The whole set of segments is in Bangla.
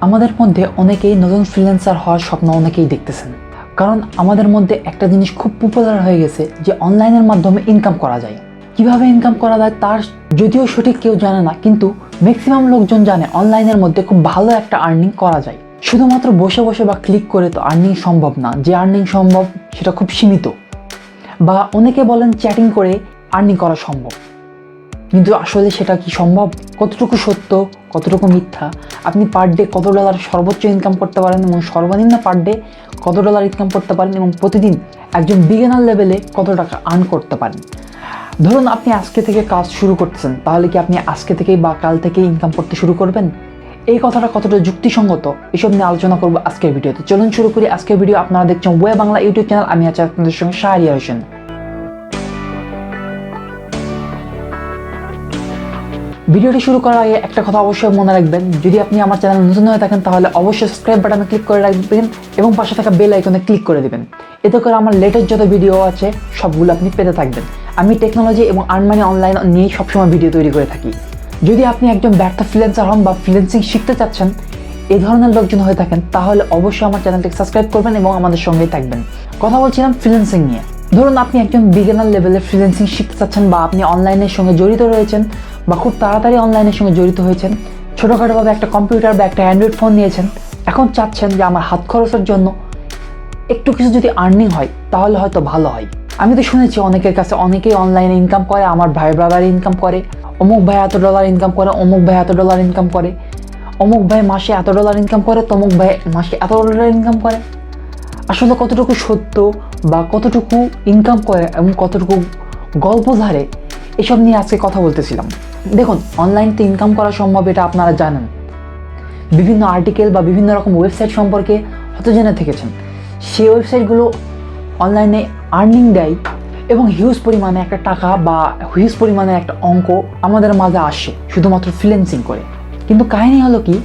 আমাদের মধ্যে অনেকেই নতুন ফ্রিল্যান্সার হওয়ার স্বপ্ন অনেকেই দেখতেছেন, কারণ আমাদের মধ্যে একটা জিনিস খুব পপুলার হয়ে গেছে যে অনলাইনের মাধ্যমে ইনকাম করা যায়। কিভাবে ইনকাম করা যায় তার যদিও সঠিক কেউ জানে না, কিন্তু ম্যাক্সিমাম লোকজন জানে অনলাইনের মধ্যে খুব ভালো একটা আর্নিং করা যায়। শুধুমাত্র বসে বসে বা ক্লিক করে তো আর্নিং সম্ভব না, যে আর্নিং সম্ভব সেটা খুব সীমিত। বা অনেকে বলেন চ্যাটিং করে আর্নিং করা সম্ভব, কিন্তু আসলে সেটা কি সম্ভব? কতটুকু সত্য, কতটুকু মিথ্যা? আপনি পার ডে কত ডলার সর্বোচ্চ ইনকাম করতে পারেন এবং সর্বনিম্ন পার ডে কত ডলার ইনকাম করতে পারেন এবং প্রতিদিন একজন বিগিনার লেভেলে কত টাকা আর্ন করতে পারেন? ধরুন আপনি আজকে থেকে কাজ শুরু করতেছেন, তাহলে কি আপনি আজকে থেকেই বা কাল থেকেই ইনকাম করতে শুরু করবেন? এই কথাটা কতটা যুক্তিসঙ্গত, এসব নিয়ে আলোচনা করবো আজকের ভিডিওতে। চলুন শুরু করি আজকের ভিডিও। আপনারা দেখছেন ওয়ে বাংলা ইউটিউব চ্যানেল, আমি আছি আপনাদের সঙ্গে শাহরিয়ার হোসেন। ভিডিওটি শুরু করার আগে একটা কথা অবশ্যই মনে রাখবেন, যদি আপনি আমার চ্যানেল নতুন হয়ে থাকেন তাহলে অবশ্যই সাবস্ক্রাইব বাটনে ক্লিক করে রাখবেন এবং পাশে থাকা বেল আইকনে ক্লিক করে দিবেন। এতে করে আমার লেটেস্ট যত ভিডিও আছে সবগুলো আপনি পেতে থাকবেন। আমি টেকনোলজি এবং আর্ন মানি অনলাইন নিয়েই সবসময় ভিডিও তৈরি করে থাকি। যদি আপনি একজন ব্যর্থ ফ্রিল্যান্সার হন বা ফ্রিল্যান্সিং শিখতে চাচ্ছেন, এই ধরনের লোকজন হয়ে থাকেন, তাহলে অবশ্যই আমার চ্যানেলটিকে সাবস্ক্রাইব করবেন এবং আমাদের সঙ্গেই থাকবেন। কথা বলছিলাম ফ্রিল্যান্সিং নিয়ে। ধরুন আপনি একজন বিগিনার লেভেলে ফ্রিল্যান্সিং শিখতে চাচ্ছেন, বা আপনি অনলাইনের সঙ্গে জড়িত রয়েছেন, বা খুব তাড়াতাড়ি অনলাইনের সঙ্গে জড়িত হয়েছেন, ছোটোখাটোভাবে একটা কম্পিউটার বা একটা অ্যান্ড্রয়েড ফোন নিয়েছেন, এখন চাচ্ছেন যে আমার হাত খরচের জন্য একটু কিছু যদি আর্নিং হয় তাহলে হয়তো ভালো হয়। আমি তো শুনেছি অনেকের কাছে অনেকেই অনলাইনে ইনকাম করে, আমার ভাই ব্রাদার ইনকাম করে, অমুক ভাই এত ডলার ইনকাম করে, অমুক ভাই এত ডলার ইনকাম করে, অমুক ভাই মাসে এত ডলার ইনকাম করে, তমুক ভাই মাসে এত ডলার ইনকাম করে। আসলে কতটুকু সত্য বা কতটুকু ইনকাম করে এবং কতটুকু গল্প ধারে, এসব নিয়ে আজকে কথা বলতেছিলাম। দেখুন, অনলাইনতে ইনকাম করা সম্ভব এটা আপনারা জানেন, বিভিন্ন আর্টিকেল বা বিভিন্ন রকম ওয়েবসাইট সম্পর্কে হয়তো জেনে থেকেছেন। সেই ওয়েবসাইটগুলো অনলাইনে আর্নিং দেয় এবং হিউজ পরিমাণে একটা টাকা বা হিউজ পরিমাণে একটা অঙ্ক আমাদের মাঝে আসে শুধুমাত্র ফ্রিল্যান্সিং করে। কিন্তু কাহিনী হলো কি,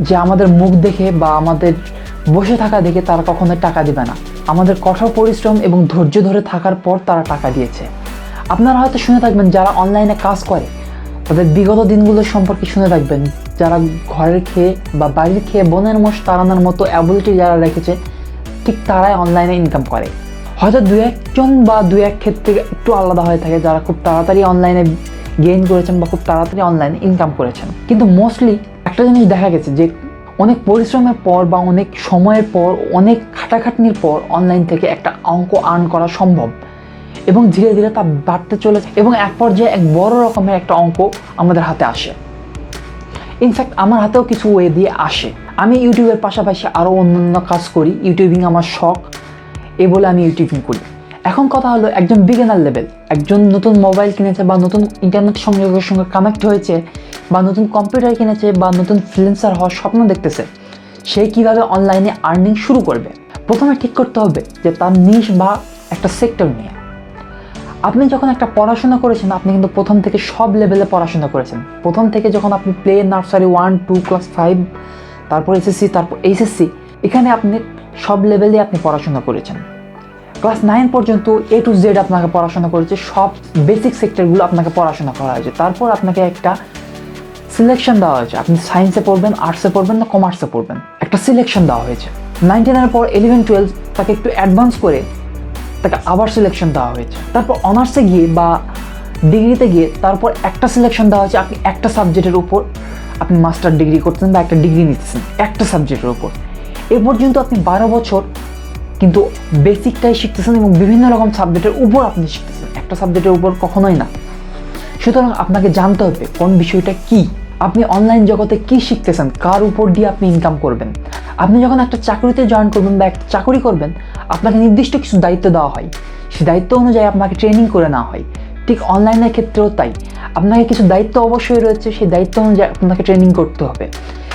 যে আমাদের মুখ দেখে বা আমাদের বসে থাকা দেখে তারা কখনোই টাকা দিবে না। আমাদের কঠোর পরিশ্রম এবং ধৈর্য ধরে থাকার পর তারা টাকা দিয়েছে। আপনারা হয়তো শুনে থাকবেন যারা অনলাইনে কাজ করে তাদের বিগত দিনগুলোর সম্পর্কে শুনে থাকবেন, যারা ঘরের খেয়ে বা বাড়ির খেয়ে বনের মোষ তাড়ানোর মতো অ্যাবিলিটি যারা রেখেছে, ঠিক তারাই অনলাইনে ইনকাম করে। হয়তো দু একজন বা দু এক ক্ষেত্রে একটু আলাদা হয়ে থাকে যারা খুব তাড়াতাড়ি অনলাইনে গেইন করেছেন বা খুব তাড়াতাড়ি অনলাইনে ইনকাম করেছেন। কিন্তু মোস্টলি একটা জিনিস দেখা গেছে যে অনেক পরিশ্রমের পর বা অনেক সময়ের পর, অনেক খাটাখাটনির পর অনলাইন থেকে একটা অঙ্ক আর্ন করা সম্ভব এবং ধীরে ধীরে তা বাড়তে চলেছে এবং এক পর্যায়ে এক বড় রকমের একটা অঙ্ক আমাদের হাতে আসে। ইনফ্যাক্ট আমার হাতেও কিছু ওয়ে দিয়ে আসে। আমি ইউটিউবের পাশাপাশি আরও অন্যান্য কাজ করি, ইউটিউবিং আমার শখ, এ বলে আমি ইউটিউবিং করি। এখন কথা হলো, একজন বিগিনার লেভেল, একজন নতুন মোবাইল কিনেছে বা নতুন ইন্টারনেট সংযোগের সঙ্গে কানেক্ট হয়েছে বা নতুন কম্পিউটার কিনেছে বা নতুন ফ্রিল্যান্সার হওয়ার স্বপ্ন দেখতেছে, সে কীভাবে অনলাইনে আর্নিং শুরু করবে? প্রথমে ঠিক করতে হবে যে তার নিশ বা একটা সেক্টর নিয়ে। আপনি যখন একটা পড়াশোনা করেছেন, আপনি কিন্তু প্রথম থেকে সব লেভেলে পড়াশোনা করেছেন। প্রথম থেকে যখন আপনি প্লে, নার্সারি 1, 2, ক্লাস 5, তারপর এসএসসি, তারপর এইচএসসি, এখানে আপনি সব লেভেলে আপনি পড়াশোনা করেছেন। ক্লাস 9 পর্যন্ত A to Z আপনাকে পড়াশোনা করেছে, সব বেসিক সেক্টরগুলো আপনাকে পড়াশোনা করা হয়েছে। তারপর আপনাকে একটা সিলেকশন দেওয়া হয়েছে, আপনি সায়েন্সে পড়বেন, আর্টসে পড়বেন না কমার্সে পড়বেন, একটা সিলেকশন দেওয়া হয়েছে। 9-10 পর 11-12 তাকে একটু অ্যাডভান্স করে তাকে আবার সিলেকশন দেওয়া হয়েছে। তারপর অনার্সে গিয়ে বা ডিগ্রিতে গিয়ে তারপর একটা সিলেকশন দেওয়া হয়েছে, আপনি একটা সাবজেক্টের উপর আপনি মাস্টার ডিগ্রি করতেছেন বা একটা ডিগ্রি নিতেছেন একটা সাবজেক্টের উপর। এ পর্যন্ত আপনি 12 বছর কিন্তু বেসিকটাই শিখতেছেন এবং বিভিন্ন রকম সাবজেক্টের উপর আপনি শিখতেছেন, একটা সাবজেক্টের উপর কখনোই না। সুতরাং আপনাকে জানতে হবে কোন বিষয়টা কি, আপনি অনলাইন জগতে কি শিখতেছেন, কার উপর দিয়ে আপনি ইনকাম করবেন। আপনি যখন একটা চাকরিতে জয়েন করবেন বা একটা চাকরি করবেন, আপনাকে নির্দিষ্ট কিছু দায়িত্ব দেওয়া হয়, সেই দায়িত্ব অনুযায়ী আপনাকে ট্রেনিং করে নেওয়া হয়। ঠিক অনলাইনের ক্ষেত্রেও তাই, আপনাকে কিছু দায়িত্ব অবশ্যই রয়েছে, সেই দায়িত্ব অনুযায়ী আপনাকে ট্রেনিং করতে হবে।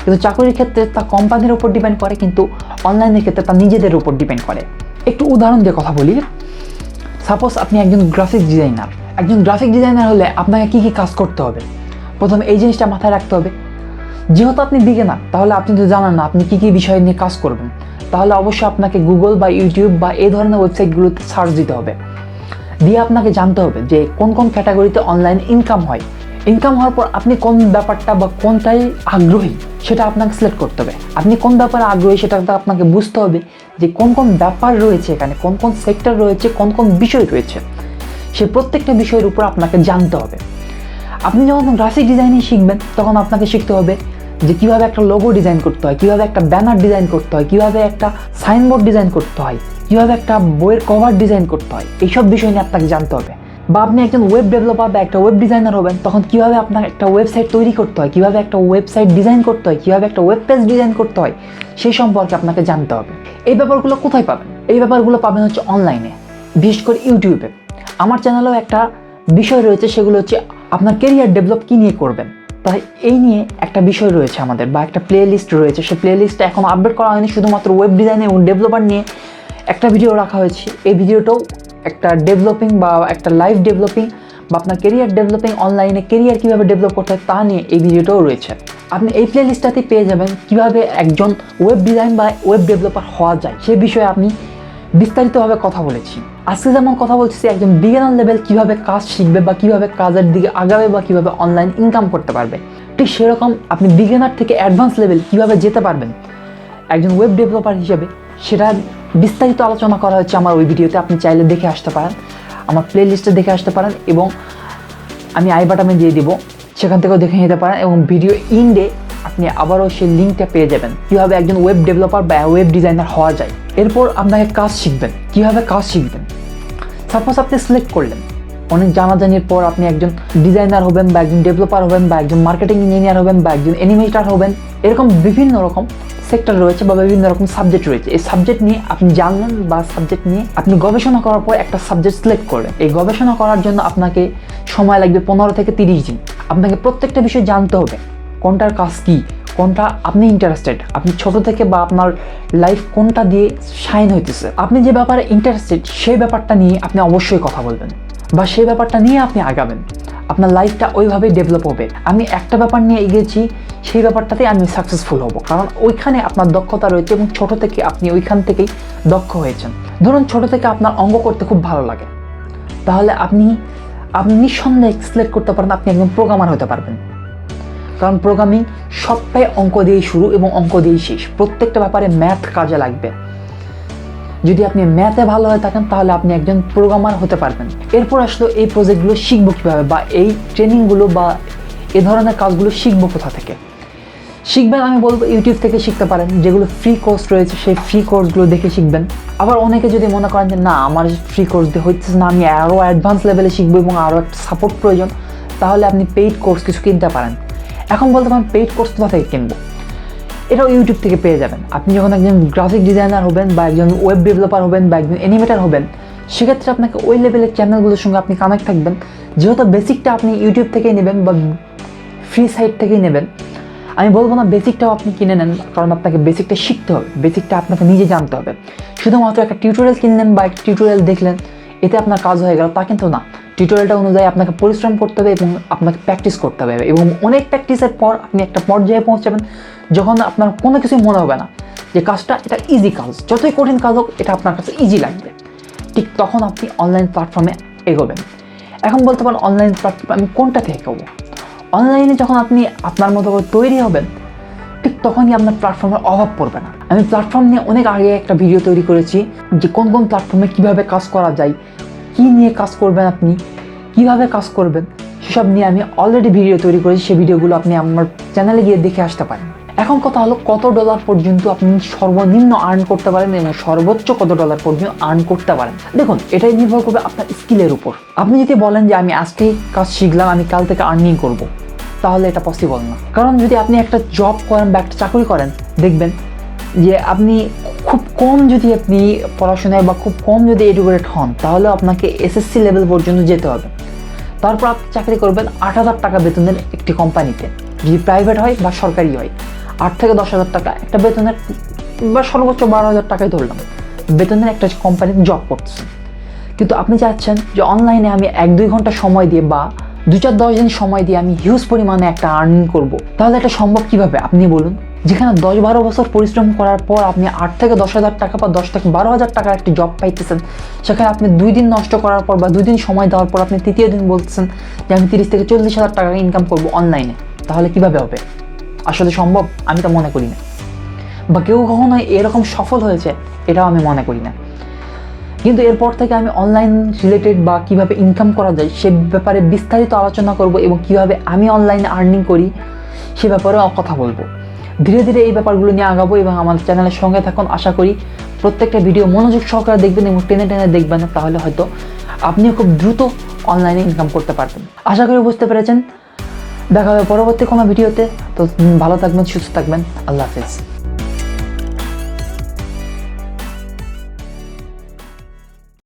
কিন্তু চাকরির ক্ষেত্রে তা কোম্পানির উপর ডিপেন্ড করে, কিন্তু অনলাইনের ক্ষেত্রে তা নিজেদের উপর ডিপেন্ড করে। একটু উদাহরণ দিয়ে কথা বলি। সাপোজ আপনি একজন গ্রাফিক ডিজাইনার। একজন গ্রাফিক ডিজাইনার হলে আপনাকে কী কী কাজ করতে হবে? প্রথমে এই জিনিসটা মাথায় রাখতে হবে, যেহেতু আপনি বিগিনার, তাহলে আপনি তো জানেন না আপনি কী কী বিষয় নিয়ে কাজ করবেন, তাহলে অবশ্যই আপনাকে গুগল বা ইউটিউব বা এই ধরনের ওয়েবসাইটগুলোতে সার্চ দিতে হবে। দিয়ে আপনাকে জানতে হবে যে কোন কোন ক্যাটাগরিতে অনলাইন ইনকাম হয় ইনকাম হওয়ার পর আপনি কোন ব্যাপারটা বা কোনটাই আগ্রহী সেটা আপনাকে সিলেক্ট করতে হবে। আপনি কোন ব্যাপারে আগ্রহী সেটা আপনাকে বুঝতে হবে যে কোন কোন ব্যাপার রয়েছে এখানে, কোন কোন সেক্টর রয়েছে, কোন কোন বিষয় রয়েছে, সে প্রত্যেকটা বিষয়ের উপর আপনাকে জানতে হবে। আপনি যখন গ্রাফিক ডিজাইনিং শিখবেন তখন আপনাকে শিখতে হবে যে কীভাবে একটা লোগো ডিজাইন করতে হয়, কীভাবে একটা ব্যানার ডিজাইন করতে হয়, কীভাবে একটা সাইনবোর্ড ডিজাইন করতে হয়, কীভাবে একটা বইয়ের কভার ডিজাইন করতে হয়, এইসব বিষয় নিয়ে আপনাকে জানতে হবে। বা আপনি একজন ওয়েব ডেভেলপার বা একটা ওয়েব ডিজাইনার হবেন, তখন কীভাবে আপনার একটা ওয়েবসাইট তৈরি করতে হয়, কীভাবে একটা ওয়েবসাইট ডিজাইন করতে হয়, কীভাবে একটা ওয়েব পেজ ডিজাইন করতে হয়, সেই সম্পর্কে আপনাকে জানতে হবে। এই ব্যাপারগুলো কোথায় পাবেন? এই ব্যাপারগুলো পাবেন হচ্ছে অনলাইনে, বিশেষ করে ইউটিউবে। আমার চ্যানেলেও একটা বিষয় রয়েছে, সেগুলো হচ্ছে আপনার কেরিয়ার ডেভেলপ কী নিয়ে করবেন। তাই এই নিয়ে একটা বিষয় রয়েছে আমাদের, বা একটা প্লে লিস্ট রয়েছে। সেই প্লে লিস্টটা এখন আপডেট করা হয়নি, শুধুমাত্র ওয়েব ডিজাইন এবং ডেভেলপার নিয়ে একটা ভিডিও রাখা হয়েছে। এই ভিডিওটাও একটা ডেভেলপিং বা একটা লাইভ ডেভেলপিং বা আপনার কেরিয়ার ডেভেলপিং, অনলাইনে কেরিয়ার কীভাবে ডেভেলপ করতে হয় তা নিয়ে এই ভিডিওটাও রয়েছে। আপনি এই প্লে লিস্টটাতে পেয়ে যাবেন কীভাবে একজন ওয়েব ডিজাইন বা ওয়েব ডেভেলপার হওয়া যায়, সে বিষয়ে আমি বিস্তারিতভাবে কথা বলেছি। আজকে যেমন কথা বলছি একজন বিগিনার লেভেল কীভাবে কাজ শিখবে বা কীভাবে কাজের দিকে আগাবে বা কীভাবে অনলাইন ইনকাম করতে পারবে, ঠিক সেরকম আপনি বিগিনার থেকে অ্যাডভান্স লেভেল কীভাবে যেতে পারবেন একজন ওয়েব ডেভেলপার হিসেবে, সেটা বিস্তারিত আলোচনা করা হচ্ছে আমার ওই ভিডিওতে। আপনি চাইলে দেখে আসতে পারেন, আমার প্লে লিস্টে দেখে আসতে পারেন, এবং আমি আই বাটনে দিয়ে দিব, সেখান থেকেও দেখে নিতে পারেন। এবং ভিডিও ইন্ডে আপনি আবারও সেই লিঙ্কটা পেয়ে যাবেন কীভাবে একজন ওয়েব ডেভেলপার বা ওয়েব ডিজাইনার হওয়া যায়। এরপর আপনাকে কাজ শিখবেন, কীভাবে কাজ শিখবেন। সাপোজ আপনি সিলেক্ট করলেন, অনেক জানাজানির পর আপনি একজন ডিজাইনার হবেন বা একজন ডেভেলপার হবেন বা একজন মার্কেটিং ইঞ্জিনিয়ার হবেন বা একজন অ্যানিমেটর হবেন, এরকম বিভিন্ন রকম সেক্টর রয়েছে বা বিভিন্ন রকম সাবজেক্ট রয়েছে। এই সাবজেক্ট নিয়ে আপনি জানলেন বা সাবজেক্ট নিয়ে আপনি গবেষণা করার পর একটা সাবজেক্ট সিলেক্ট করলেন। এই গবেষণা করার জন্য আপনাকে সময় লাগবে 15 থেকে 30 দিন। আপনাকে প্রত্যেকটা বিষয় জানতে হবে, কোনটার কাজ কী, কোনটা আপনি ইন্টারেস্টেড, আপনি ছোট থেকে বা আপনার লাইফ কোনটা দিয়ে শাইন হইতেছে, আপনি যে ব্যাপারে ইন্টারেস্টেড সেই ব্যাপারটা নিয়ে আপনি অবশ্যই কথা বলবেন বা সেই ব্যাপারটা নিয়ে আপনি আগাবেন। আপনার লাইফটা ওইভাবেই ডেভেলপ হবে। আমি একটা ব্যাপার নিয়ে এগিয়েছি, সেই ব্যাপারটাতে আমি সাকসেসফুল হব, কারণ ওইখানে আপনার দক্ষতা রয়েছে এবং ছোট থেকে আপনি ওইখান থেকেই দক্ষ হয়েছেন। ধরুন ছোট থেকে আপনার অঙ্ক করতে খুব ভালো লাগে, তাহলে আপনি নিঃসন্দেহে সিলেক্ট করতে পারেন আপনি একজন প্রোগ্রামার হতে পারবেন, কারণ প্রোগ্রামিং সবটাই অঙ্ক দিয়েই শুরু এবং অঙ্ক দিয়েই শেষ। প্রত্যেকটা ব্যাপারে ম্যাথ কাজে লাগবে। যদি আপনি ম্যাথে ভালো হয়ে থাকেন তাহলে আপনি একজন প্রোগ্রামার হতে পারবেন। এরপর আসলে এই প্রজেক্টগুলো শিখবো কীভাবে বা এই ট্রেনিংগুলো বা এ ধরনের কাজগুলো শিখবো কোথা থেকে শিখবেন। আমি বলবো ইউটিউব থেকে শিখতে পারেন, যেগুলো ফ্রি কোর্স রয়েছে সেই ফ্রি কোর্সগুলো দেখে শিখবেন। আবার অনেকে যদি মনে করেন যে না আমার ফ্রি কোর্স দিয়ে হচ্ছে না, আমি আরও অ্যাডভান্স লেভেলে শিখবো এবং আরও একটা সাপোর্ট প্রয়োজন, তাহলে আপনি পেইড কোর্স কিছু কিনতে পারেন। এখন বলতে পারেন পেইড কোর্স কোথা থেকে কিনবো, এটাও ইউটিউব থেকে পেয়ে যাবেন। আপনি যখন একজন গ্রাফিক ডিজাইনার হবেন বা একজন ওয়েব ডেভেলপার হবেন বা একজন অ্যানিমেটর হবেন, সেক্ষেত্রে আপনাকে ওই লেভেলের চ্যানেলগুলোর সঙ্গে আপনি কানেক্ট থাকবেন। যেহেতু বেসিকটা আপনি ইউটিউব থেকেই নেবেন বা ফ্রি সাইট থেকেই নেবেন, আমি বলবো না বেসিকটাও আপনি কিনে নেন, কারণ আপনাকে বেসিকটা শিখতে হবে, বেসিকটা আপনাকে নিজে জানতে হবে। শুধুমাত্র একটা টিউটোরিয়াল কিনলেন বা একটা টিউটোরিয়াল দেখলেন এতে আপনার কাজ হয়ে গেল তা কিন্তু না। টিউটোরিয়ালটা অনুযায়ী আপনাকে পরিশ্রম করতে হবে এবং আপনাকে প্র্যাকটিস করতে হবে, এবং অনেক প্র্যাকটিসের পর আপনি একটা পর্যায়ে পৌঁছাবেন যখন আপনার কোনো কিছুই মনে হবে না যে কাজটা এটা ইজি কাজ, যতই কঠিন কাজ হোক এটা আপনার কাছে ইজি লাগবে। ঠিক তখন আপনি অনলাইন প্ল্যাটফর্মে এগোবেন। এখন বলতে পারেন অনলাইন প্ল্যাটফর্মে আমি কোনটা থেকে এগোবো। অনলাইনে যখন আপনি আপনার মতো করে তৈরি হবেন ঠিক তখনই আপনার প্ল্যাটফর্মের অভাব পড়বে না। আমি প্ল্যাটফর্ম নিয়ে অনেক আগে একটা ভিডিও তৈরি করেছি যে কোন কোন প্ল্যাটফর্মে কীভাবে কাজ করা যায়, কী নিয়ে কাজ করবেন, আপনি কীভাবে কাজ করবেন, সেসব নিয়ে আমি অলরেডি ভিডিও তৈরি করেছি। সেই ভিডিওগুলো আপনি আমার চ্যানেলে গিয়ে দেখে আসতে পারেন। এখন কথা হলো কত ডলার পর্যন্ত আপনি সর্বনিম্ন আর্ন করতে পারেন এবং সর্বোচ্চ কত ডলার পর্যন্ত আর্ন করতে পারেন। দেখুন এটাই নির্ভর করবে আপনার স্কিলের উপর। আপনি যদি বলেন যে আমি আজকেই কাজ শিখলাম, আমি কাল থেকে আর্নিং করব, তাহলে এটা পসিবল না। কারণ যদি আপনি একটা জব করেন বা একটা চাকরি করেন, দেখবেন যে আপনি খুব কম যদি আপনি পড়াশোনায় বা খুব কম যদি এডুকেটেড হন, তাহলে আপনাকে এসএসসি লেভেল পর্যন্ত যেতে হবে। তারপর আপনি চাকরি করবেন 8,000 টাকা বেতনের একটি কোম্পানিতে, যদি প্রাইভেট হয় বা সরকারি হয়। 8 থেকে 10,000 টাকা একটা বেতনের বা সর্বোচ্চ 12,000 টাকায় ধরলাম বেতনের একটা কোম্পানিতে জব করতেছেন। কিন্তু আপনি চাচ্ছেন যে অনলাইনে আমি 1-2 ঘন্টা সময় দিয়ে বা 2-4-10 দিন সময় দিয়ে আমি হিউজ পরিমাণে একটা আর্নিং করব, তাহলে এটা সম্ভব কিভাবে আপনি বলুন। যেখানে 10-12 বছর পরিশ্রম করার পর আপনি 8 থেকে 10,000 টাকা বা 10 থেকে 12,000 টাকার একটি জব পাইতেছেন, সেখানে আপনি 2 দিন নষ্ট করার পর বা 2 দিন সময় দেওয়ার পর আপনি তৃতীয় দিন বলতেছেন যে আমি 30 থেকে 40,000 টাকা ইনকাম করবো অনলাইনে। তাহলে কিভাবে হবে? আসলে সম্ভব? আমি তো মনে করি না। বা কেউ কখনো এরকম সফল হয়েছে এটাও আমি মনে করি না। কিন্তু এরপর থেকে আমি অনলাইন রিলেটেড বা কিভাবে ইনকাম করা যায় সে ব্যাপারে বিস্তারিত আলোচনা করব এবং কিভাবে আমি অনলাইনে আর্নিং করি সে ব্যাপারেও কথা বলবো। ধীরে ধীরে এই ব্যাপারগুলো নিয়ে আগাবো এবং আমার চ্যানেলের সঙ্গে থাকুন। আশা করি প্রত্যেকটা ভিডিও মনোযোগ সহকারে দেখবেন এবং টেনে টেনে দেখবেন, তাহলে হয়তো আপনিও খুব দ্রুত অনলাইনে ইনকাম করতে পারবেন। আশা করি বুঝতে পেরেছেন। দেখা হবে পরবর্তী কোনো ভিডিওতে। তো ভালো থাকবেন, সুস্থ থাকবেন। আল্লাহ হাফেজ।